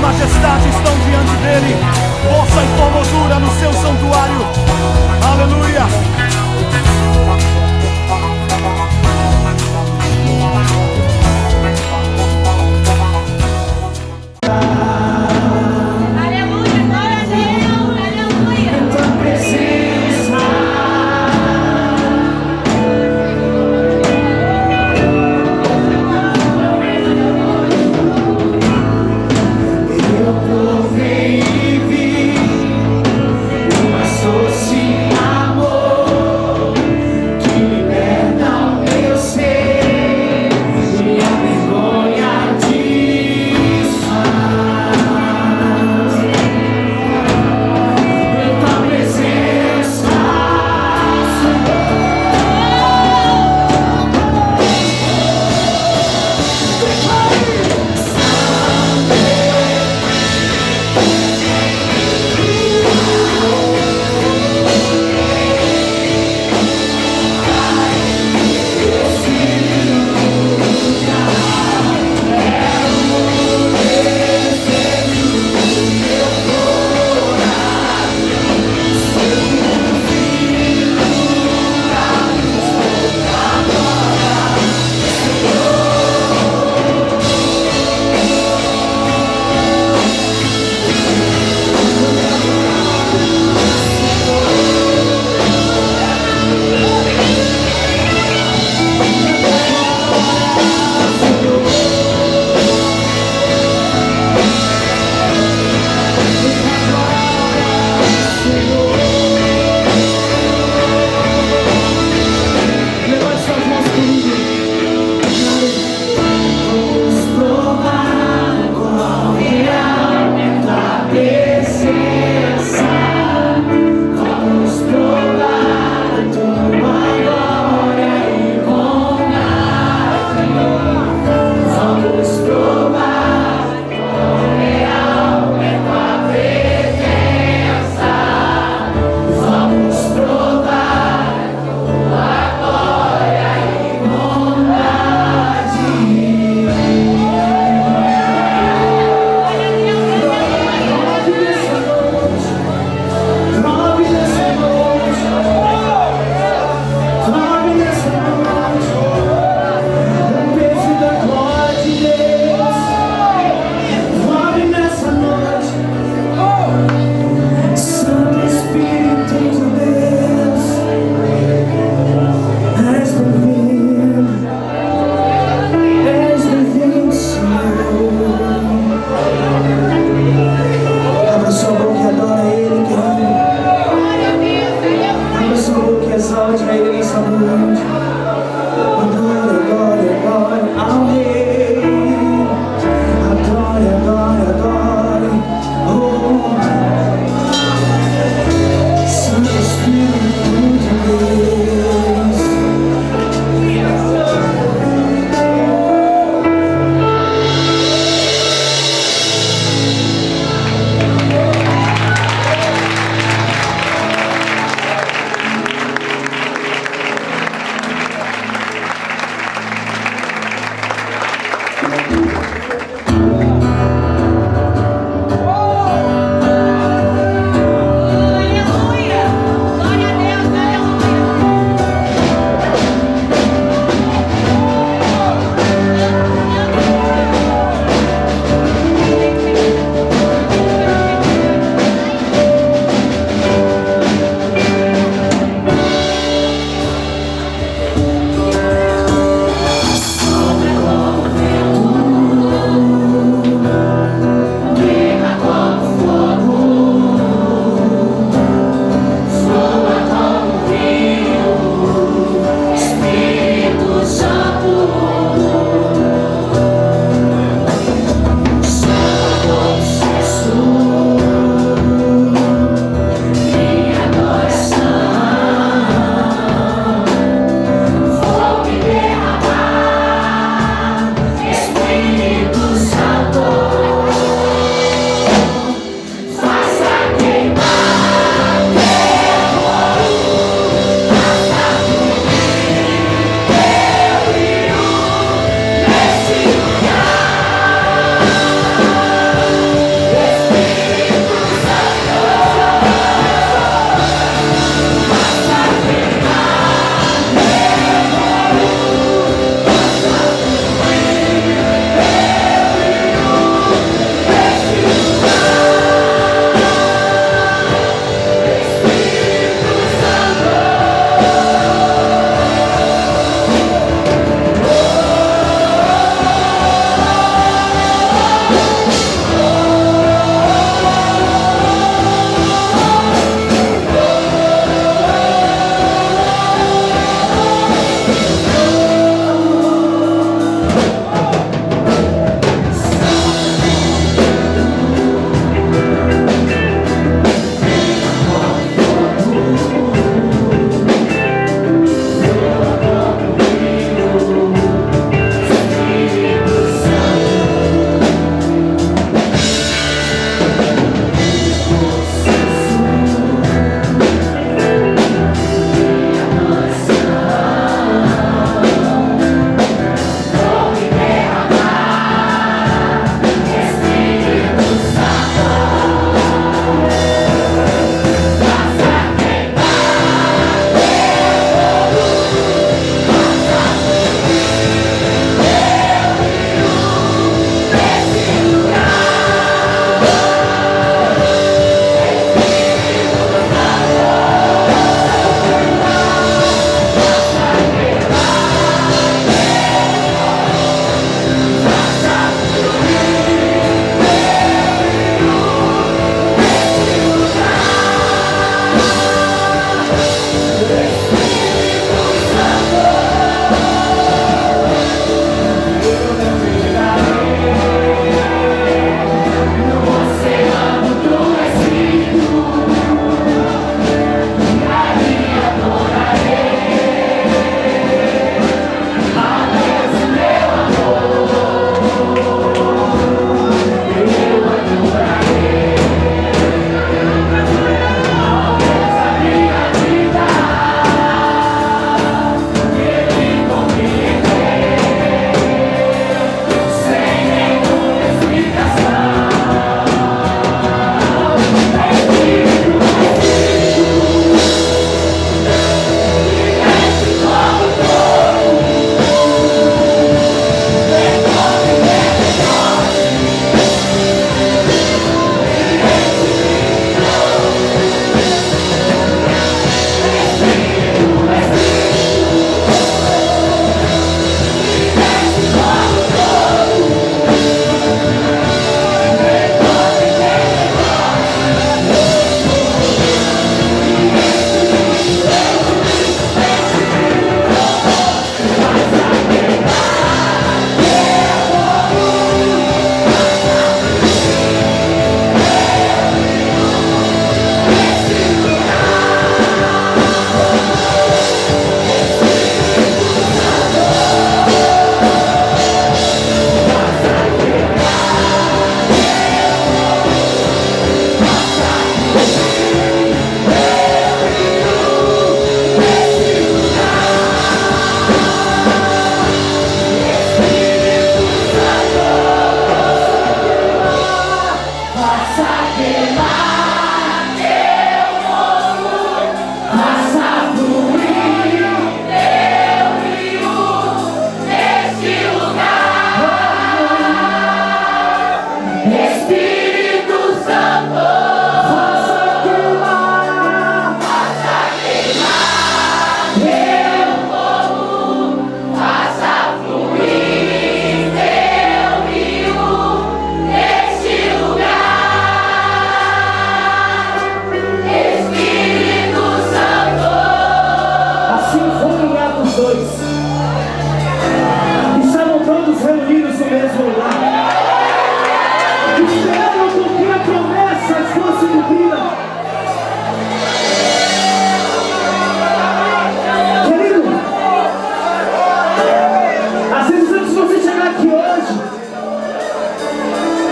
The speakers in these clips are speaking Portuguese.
majestade estão diante dele. Força e formosura no seu santuário. Aleluia. Amor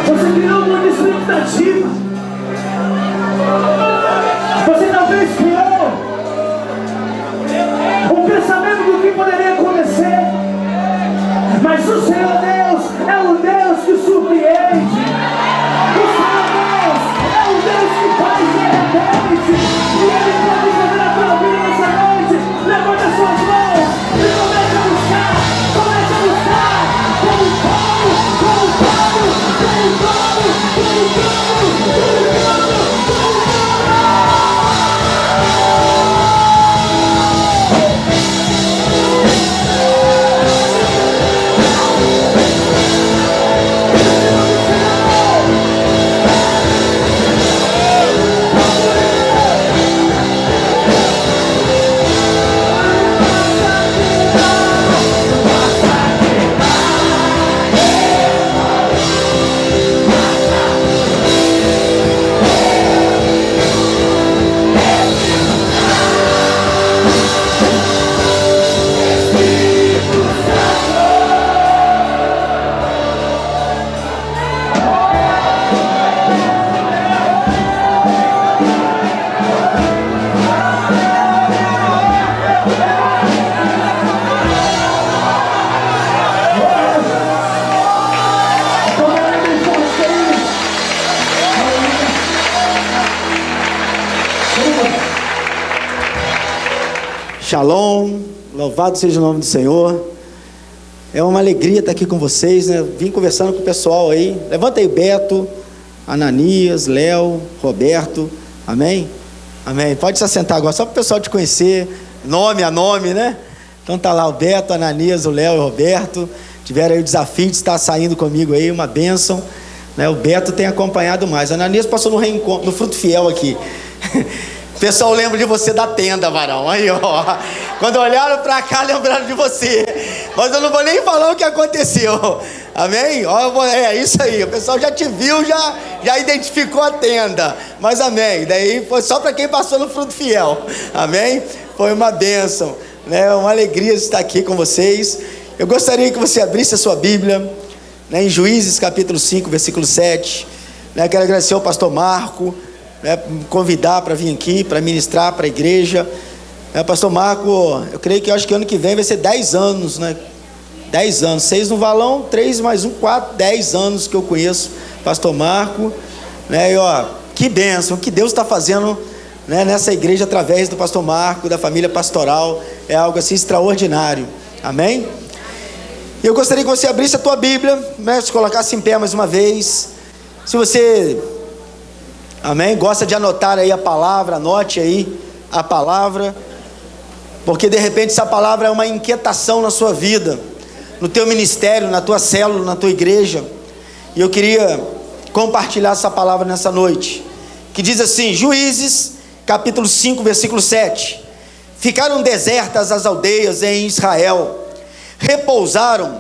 Você criou muita expectativa. Você talvez criou um pensamento do que poderia acontecer. Mas o Senhor Deus é o Deus que surpreende. O Senhor Deus é o Deus que faz de repente. E Ele pode fazer a tua vida nessa noite. Levanta as suas mãos e comece a buscar. Comece a buscar com o colo, com o colo, com o colo, com o colo, com o colo, com o Shalom, louvado seja o nome do Senhor. É uma alegria estar aqui com vocês, né? Vim conversando com o pessoal aí. Levanta aí, Beto, Ananias, Léo, Roberto. Amém? Amém. Pode se assentar agora, só para o pessoal te conhecer, nome a nome, né? Então tá lá o Beto, Ananias, o Léo e o Roberto. Tiveram aí o desafio de estar saindo comigo aí, uma bênção, né? O Beto tem acompanhado mais. A Ananias passou no reencontro, no Fruto Fiel aqui. O pessoal lembra de você da tenda, varão. Aí, ó. Quando olharam para cá, lembraram de você. Mas eu não vou nem falar o que aconteceu. Amém? Ó, é isso aí. O pessoal já te viu, já identificou a tenda. Mas amém. Daí foi só para quem passou no Fruto Fiel. Amém? Foi uma bênção, né? Uma alegria estar aqui com vocês. Eu gostaria que você abrisse a sua Bíblia, né, em Juízes capítulo 5, versículo 7. Né? Quero agradecer ao pastor Marco, me convidar para vir aqui, para ministrar para a igreja. Pastor Marco, eu creio que acho que ano que vem vai ser 10 anos, né? 10 anos, 6 no valão, 3 mais 1, 4, 10 anos que eu conheço Pastor Marco, né? E ó, que bênção, que Deus está fazendo, né, nessa igreja através do Pastor Marco, da família pastoral. É algo assim extraordinário. Amém? E eu gostaria que você abrisse a tua Bíblia, né, se colocasse em pé mais uma vez. Se você, amém, gosta de anotar aí a palavra, anote aí a palavra, porque de repente essa palavra é uma inquietação na sua vida, no teu ministério, na tua célula, na tua igreja. E eu queria compartilhar essa palavra nessa noite, que diz assim: Juízes capítulo 5, versículo 7. Ficaram desertas as aldeias em Israel, repousaram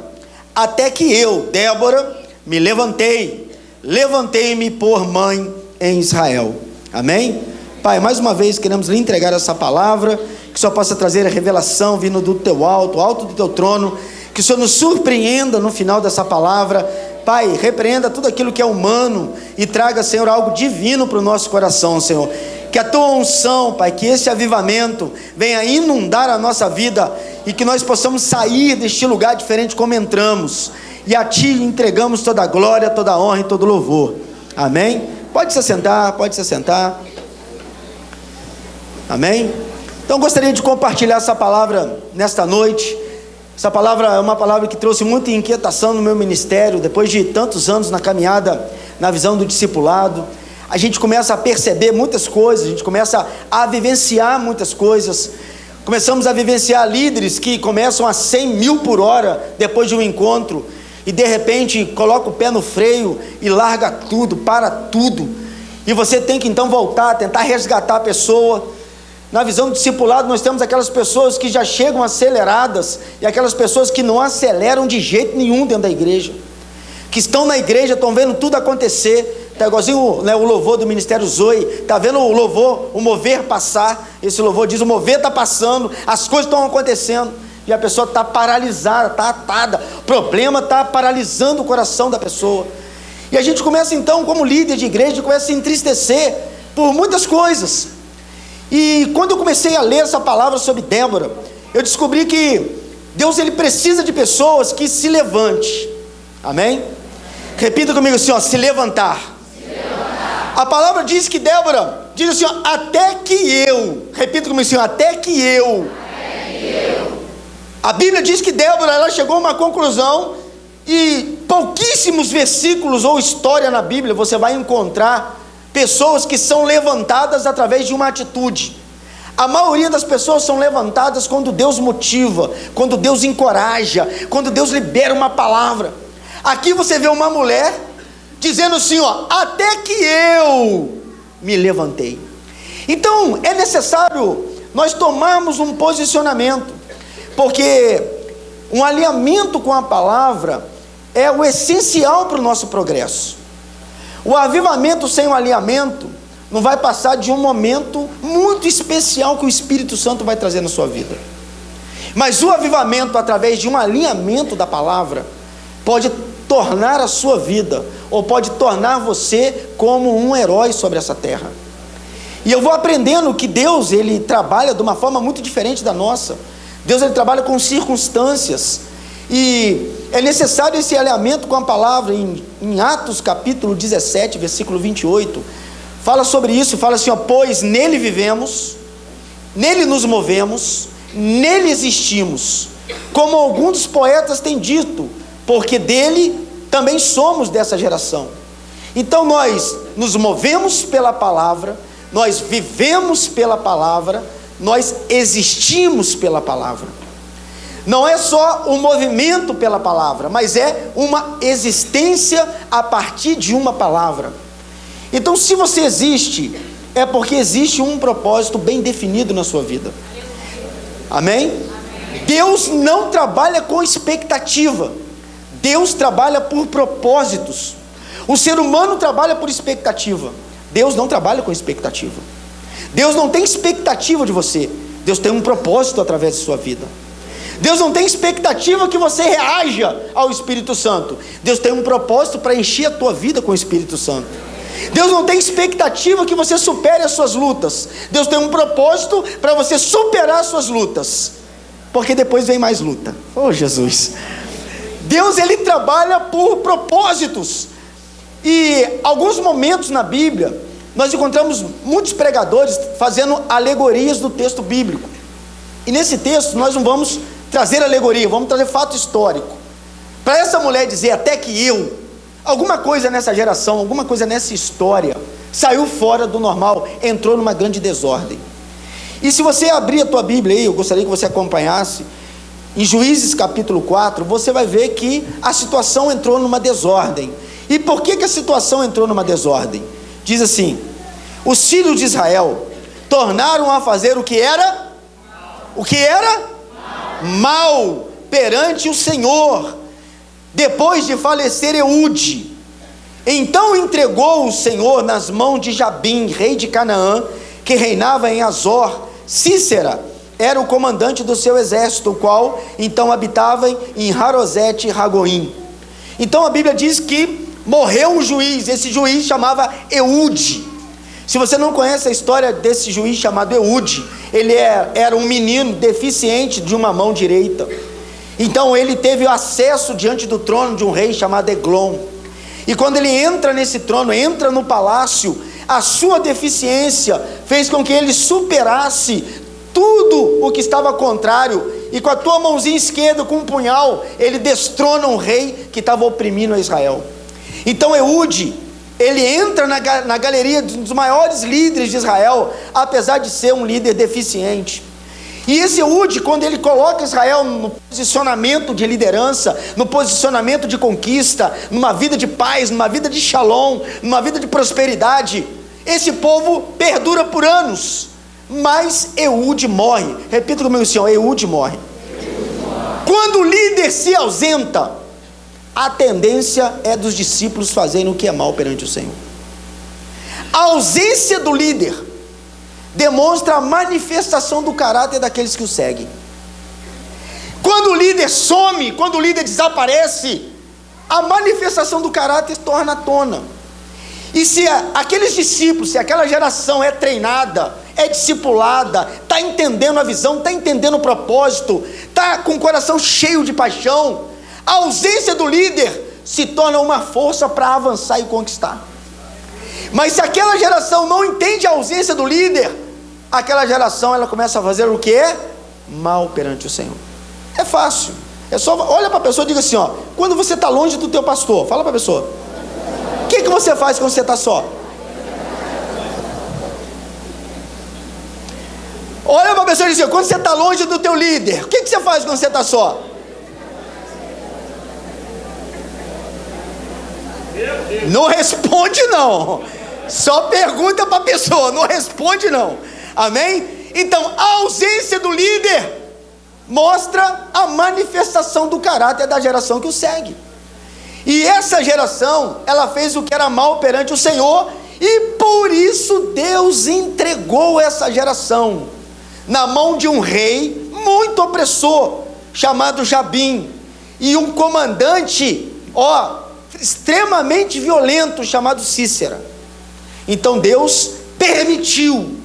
até que eu, Débora, me levantei-me por mãe em Israel. Amém? Pai, mais uma vez queremos lhe entregar essa palavra, que só possa trazer a revelação vindo do teu alto do teu trono, que o Senhor nos surpreenda no final dessa palavra. Pai, repreenda tudo aquilo que é humano e traga, Senhor, algo divino para o nosso coração, Senhor. Que a tua unção, Pai, que esse avivamento venha inundar a nossa vida e que nós possamos sair deste lugar diferente como entramos, e a Ti entregamos toda a glória, toda a honra e todo o louvor. Amém? Pode se assentar, pode se assentar. Amém? Então gostaria de compartilhar essa palavra nesta noite. Essa palavra é uma palavra que trouxe muita inquietação no meu ministério. Depois de tantos anos na caminhada, na visão do discipulado, a gente começa a perceber muitas coisas, a gente começa a vivenciar muitas coisas. Começamos a vivenciar líderes que começam a 100 mil por hora depois de um encontro, e de repente coloca o pé no freio e larga tudo, para tudo, e você tem que então voltar, tentar resgatar a pessoa. Na visão do discipulado nós temos aquelas pessoas que já chegam aceleradas, e aquelas pessoas que não aceleram de jeito nenhum dentro da igreja, que estão na igreja, estão vendo tudo acontecer. Está igualzinho, né, o louvor do Ministério Zoe, está vendo o louvor, o mover passar. Esse louvor diz: o mover está passando, as coisas estão acontecendo, e a pessoa está paralisada, está atada. O problema está paralisando o coração da pessoa. E a gente começa então, como líder de igreja, começa a se entristecer por muitas coisas. E quando eu comecei a ler essa palavra sobre Débora, eu descobri que Deus, ele precisa de pessoas que se levante. Amém? Repita comigo assim, ó, se levantar. A palavra diz que Débora diz assim, ó, até que eu. Repita comigo assim, ó, até que eu. A Bíblia diz que Débora, ela chegou a uma conclusão, e pouquíssimos versículos ou história na Bíblia você vai encontrar pessoas que são levantadas através de uma atitude. A maioria das pessoas são levantadas quando Deus motiva, quando Deus encoraja, quando Deus libera uma palavra. Aqui você vê uma mulher dizendo assim, ó, até que eu me levantei. Então é necessário nós tomarmos um posicionamento, porque um alinhamento com a palavra é o essencial para o nosso progresso. O avivamento sem o alinhamento não vai passar de um momento muito especial que o Espírito Santo vai trazer na sua vida. Mas o avivamento, através de um alinhamento da palavra, pode tornar a sua vida, ou pode tornar você como um herói sobre essa terra. E eu vou aprendendo que Deus, ele trabalha de uma forma muito diferente da nossa. Deus, ele trabalha com circunstâncias, e é necessário esse alinhamento com a palavra. Em Atos capítulo 17, versículo 28, fala sobre isso, fala assim, ó, pois nele vivemos, nele nos movemos, nele existimos, como alguns dos poetas têm dito, porque dele também somos dessa geração. Então nós nos movemos pela palavra, nós vivemos pela palavra, nós existimos pela palavra. Não é só um movimento pela palavra, mas é uma existência a partir de uma palavra. Então, se você existe, é porque existe um propósito bem definido na sua vida. Amém? Deus não trabalha com expectativa, Deus trabalha por propósitos. O ser humano trabalha por expectativa, Deus não trabalha com expectativa. Deus não tem expectativa de você, Deus tem um propósito através de sua vida. Deus não tem expectativa que você reaja ao Espírito Santo, Deus tem um propósito para encher a tua vida com o Espírito Santo. Deus não tem expectativa que você supere as suas lutas, Deus tem um propósito para você superar as suas lutas, porque depois vem mais luta. Oh Jesus! Deus, ele trabalha por propósitos. E alguns momentos na Bíblia nós encontramos muitos pregadores fazendo alegorias do texto bíblico, e nesse texto nós não vamos trazer alegoria, vamos trazer fato histórico. Para essa mulher dizer até que eu, alguma coisa nessa geração, alguma coisa nessa história saiu fora do normal, entrou numa grande desordem. E se você abrir a tua Bíblia aí, eu gostaria que você acompanhasse, em Juízes capítulo 4, você vai ver que a situação entrou numa desordem. E por que a situação entrou numa desordem? Diz assim, os filhos de Israel tornaram a fazer o que era? O que era? Mal perante o Senhor, depois de falecer Eude. Então entregou o Senhor nas mãos de Jabim, rei de Canaã, que reinava em Azor. Cícera era o comandante do seu exército, o qual então habitava em Harosete Ragoim. Então a Bíblia diz que morreu um juiz, esse juiz chamava Eude. Se você não conhece a história desse juiz chamado Eude, ele era um menino deficiente de uma mão direita. Então ele teve acesso diante do trono de um rei chamado Eglon. E quando ele entra nesse trono, entra no palácio, a sua deficiência fez com que ele superasse tudo o que estava contrário, e com a tua mãozinha esquerda, com um punhal, ele destrona um rei que estava oprimindo a Israel. Então Eude, ele entra na galeria dos maiores líderes de Israel, apesar de ser um líder deficiente. E esse Eude, quando ele coloca Israel no posicionamento de liderança, no posicionamento de conquista, numa vida de paz, numa vida de shalom, numa vida de prosperidade, esse povo perdura por anos. Mas Eude morre. Repita comigo assim, Eude morre. Quando o líder se ausenta, a tendência é dos discípulos fazerem o que é mal perante o Senhor. A ausência do líder demonstra a manifestação do caráter daqueles que o seguem. Quando o líder some, quando o líder desaparece, a manifestação do caráter torna à tona. E se aqueles discípulos, se aquela geração é treinada, é discipulada, está entendendo a visão, está entendendo o propósito, está com o coração cheio de paixão, a ausência do líder se torna uma força para avançar e conquistar. Mas se aquela geração não entende a ausência do líder, aquela geração ela começa a fazer o que é mal perante o Senhor. É fácil, é só olha para a pessoa e diga assim, ó, quando você está longe do teu pastor, fala para a pessoa, o que você faz quando você está só? Olha para a pessoa e diz assim, quando você está longe do teu líder, o que você faz quando você está só? Não responde não, só pergunta para a pessoa, não responde não, amém? Então a ausência do líder mostra a manifestação do caráter da geração que o segue. E essa geração, ela fez o que era mal perante o Senhor, e por isso Deus entregou essa geração na mão de um rei muito opressor, chamado Jabim, e um comandante, extremamente violento, chamado Cícera. Então Deus permitiu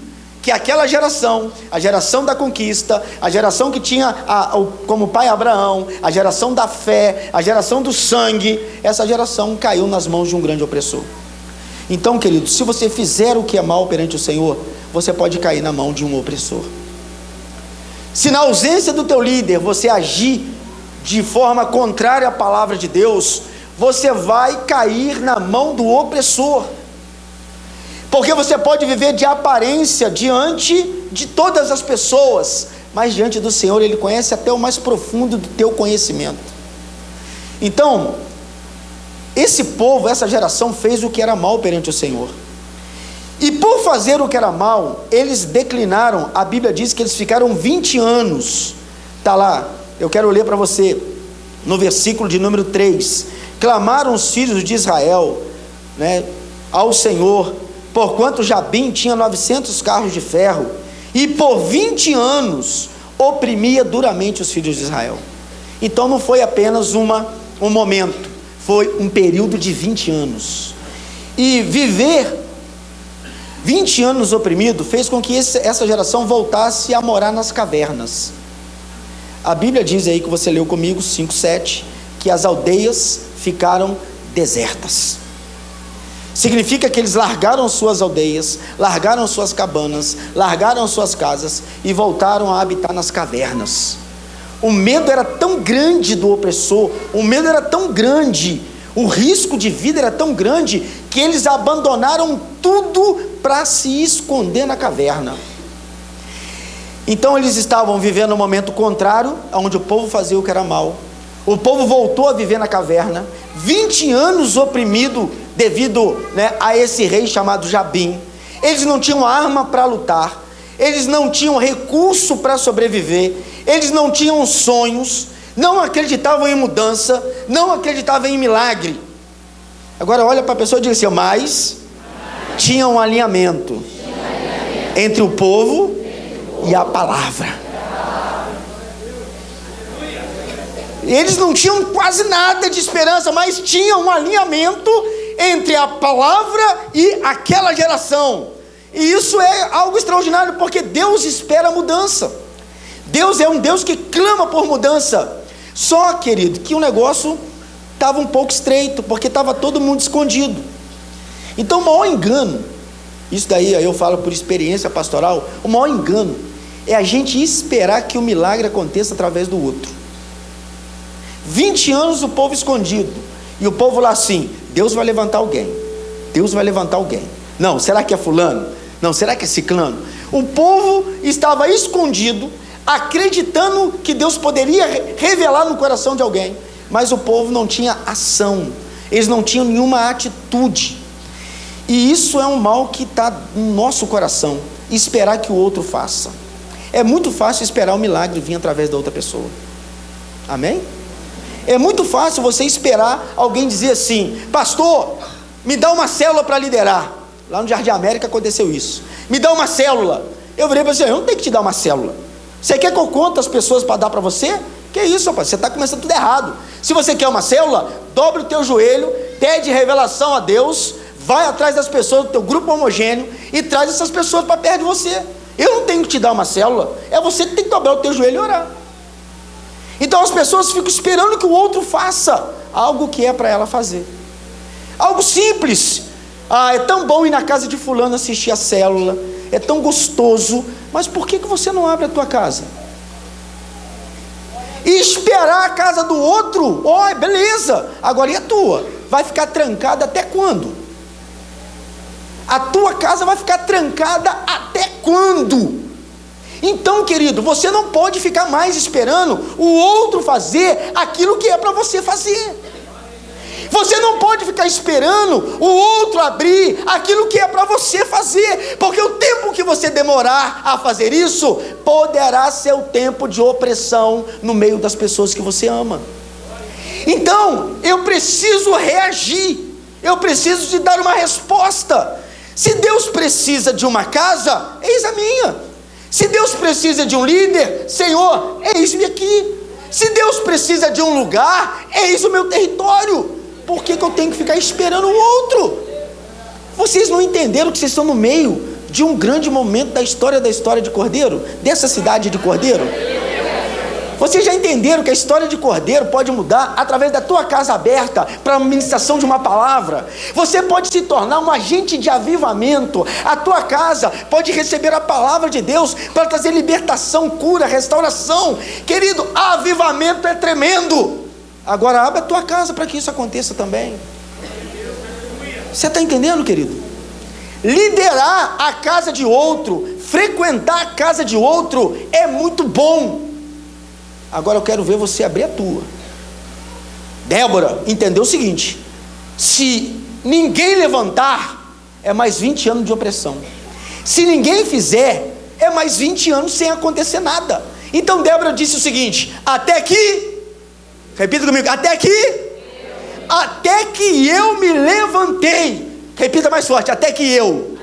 que aquela geração, a geração da conquista, a geração que tinha como pai Abraão, a geração da fé, a geração do sangue, essa geração caiu nas mãos de um grande opressor. Então, querido, se você fizer o que é mal perante o Senhor, você pode cair na mão de um opressor. Se na ausência do teu líder você agir de forma contrária à palavra de Deus, você vai cair na mão do opressor. Porque você pode viver de aparência diante de todas as pessoas, mas diante do Senhor Ele conhece até o mais profundo do teu conhecimento. Então, esse povo, essa geração fez o que era mal perante o Senhor. E por fazer o que era mal, eles declinaram, a Bíblia diz que eles ficaram 20 anos. Está lá, eu quero ler para você, no versículo de número 3. Clamaram os filhos de Israel, ao Senhor, porquanto Jabim tinha 900 carros de ferro, e por 20 anos oprimia duramente os filhos de Israel. Então não foi apenas um momento, foi um período de 20 anos. E viver 20 anos oprimido fez com que essa geração voltasse a morar nas cavernas. A Bíblia diz aí, que você leu comigo, 5:7, que as aldeias ficaram desertas. Significa que eles largaram suas aldeias, largaram suas cabanas, largaram suas casas e voltaram a habitar nas cavernas. O medo era tão grande do opressor, o medo era tão grande, o risco de vida era tão grande, que eles abandonaram tudo para se esconder na caverna. Então eles estavam vivendo um momento contrário, onde o povo fazia o que era mal. O povo voltou a viver na caverna, 20 anos oprimido devido a esse rei chamado Jabim. Eles não tinham arma para lutar, eles não tinham recurso para sobreviver, eles não tinham sonhos, não acreditavam em mudança, não acreditavam em milagre. Agora olha para a pessoa e diz assim, mas tinha um alinhamento entre o povo e a palavra. Eles não tinham quase nada de esperança, mas tinham um alinhamento entre a palavra e aquela geração. E isso é algo extraordinário, porque Deus espera mudança. Deus é um Deus que clama por mudança. Só, querido, que o negócio estava um pouco estreito, porque estava todo mundo escondido. Então o maior engano, isso daí eu falo por experiência pastoral, o maior engano é a gente esperar que o milagre aconteça através do outro. 20 anos o povo escondido, e o povo lá assim, Deus vai levantar alguém, Deus vai levantar alguém. Não, será que é fulano? Não, será que é ciclano? O povo estava escondido, acreditando que Deus poderia revelar no coração de alguém, mas o povo não tinha ação, eles não tinham nenhuma atitude. E isso é um mal que está no nosso coração, esperar que o outro faça. É muito fácil esperar o milagre vir através da outra pessoa, amém? É muito fácil você esperar alguém dizer assim, pastor, me dá uma célula para liderar. Lá no Jardim América aconteceu isso, me dá uma célula. Eu virei para você, eu não tenho que te dar uma célula. Você quer que eu conte as pessoas para dar para você? Que isso, rapaz? Você está começando tudo errado. Se você quer uma célula, dobre o teu joelho, pede revelação a Deus, vai atrás das pessoas do teu grupo homogêneo e traz essas pessoas para perto de você. Eu não tenho que te dar uma célula, é você que tem que dobrar o teu joelho e orar. Então as pessoas ficam esperando que o outro faça algo que é para ela fazer. Algo simples. É tão bom ir na casa de fulano assistir a célula, é tão gostoso, mas por que você não abre a tua casa? E esperar a casa do outro, beleza, agora e a tua? Vai ficar trancada até quando? A tua casa vai ficar trancada até quando? Então, querido, você não pode ficar mais esperando o outro fazer aquilo que é para você fazer. Você não pode ficar esperando o outro abrir aquilo que é para você fazer, porque o tempo que você demorar a fazer isso, poderá ser o tempo de opressão no meio das pessoas que você ama. Então, eu preciso reagir, eu preciso de dar uma resposta. Se Deus precisa de uma casa, eis a minha. Se Deus precisa de um líder, Senhor, eis-me aqui. Se Deus precisa de um lugar, eis o meu território. Por que eu tenho que ficar esperando o outro? Vocês não entenderam que vocês estão no meio de um grande momento da história de Cordeiro? Dessa cidade de Cordeiro? Vocês já entenderam que a história de Cordeiro pode mudar através da tua casa aberta para a ministração de uma palavra? Você pode se tornar um agente de avivamento. A tua casa pode receber a palavra de Deus para trazer libertação, cura, restauração. Querido, avivamento é tremendo. Agora abre a tua casa para que isso aconteça também. Você está entendendo, querido? Liderar a casa de outro, frequentar a casa de outro é muito bom. Agora eu quero ver você abrir a tua. Débora entendeu o seguinte: se ninguém levantar, é mais 20 anos de opressão. Se ninguém fizer, é mais 20 anos sem acontecer nada. Então Débora disse o seguinte: até que, repita comigo, até que eu me levantei. Repita mais forte, até que eu.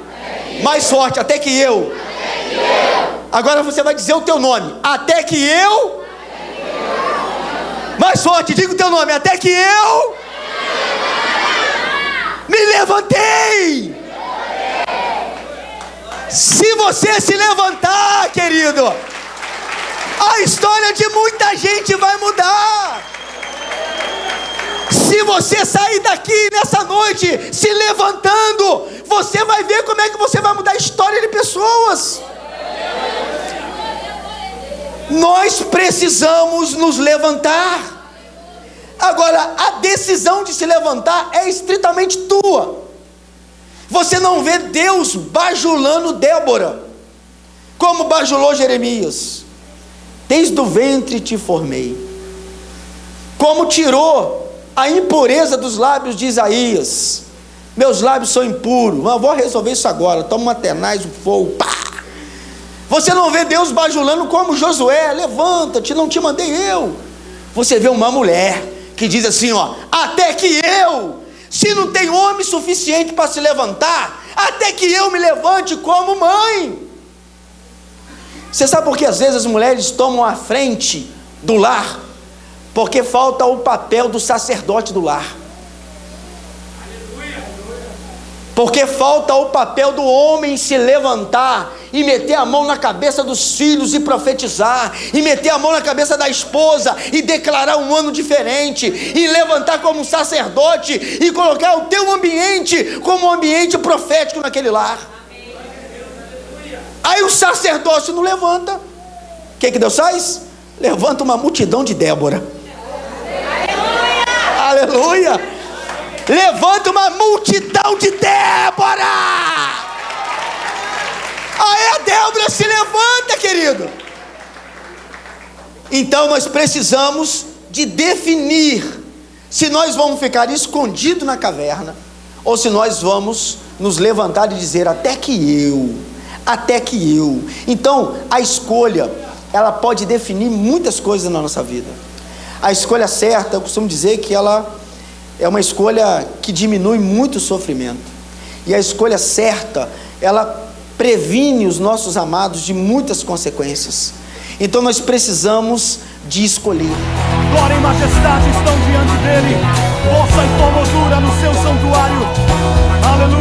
Mais forte, até que eu. Agora você vai dizer o teu nome, até que eu. Mais forte, diga o teu nome, até que eu me levantei. Se você se levantar, querido, a história de muita gente vai mudar. Se você sair daqui nessa noite se levantando, você vai ver como é que você vai mudar a história de pessoas. Nós precisamos nos levantar. Agora, a decisão de se levantar é estritamente tua. Você não vê Deus bajulando Débora, como bajulou Jeremias. Desde o ventre te formei. Como tirou a impureza dos lábios de Isaías. Meus lábios são impuros, mas eu vou resolver isso agora. Toma uma tenaz, um fogo, pá! Você não vê Deus bajulando como Josué: levanta-te, não te mandei eu. Você vê uma mulher que diz assim, até que eu, se não tem homem suficiente para se levantar, até que eu me levante como mãe. Você sabe por que às vezes as mulheres tomam a frente do lar? Porque falta o papel do sacerdote do lar. Porque falta o papel do homem se levantar e meter a mão na cabeça dos filhos e profetizar, e meter a mão na cabeça da esposa e declarar um ano diferente, e levantar como um sacerdote e colocar o teu ambiente como um ambiente profético naquele lar. Aí o sacerdócio não levanta. O que Deus faz? Levanta uma multidão de Débora. Aleluia! Aleluia! Levanta uma multidão de Débora. Aí a Débora se levanta, querido. Então nós precisamos de definir se nós vamos ficar escondidos na caverna, ou se nós vamos nos levantar e dizer até que eu. Então a escolha, ela pode definir muitas coisas na nossa vida. A escolha certa, eu costumo dizer que ela é uma escolha que diminui muito o sofrimento. E a escolha certa, ela previne os nossos amados de muitas consequências. Então nós precisamos de escolher. Glória e majestade estão diante dele. Força e formosura no seu santuário. Aleluia.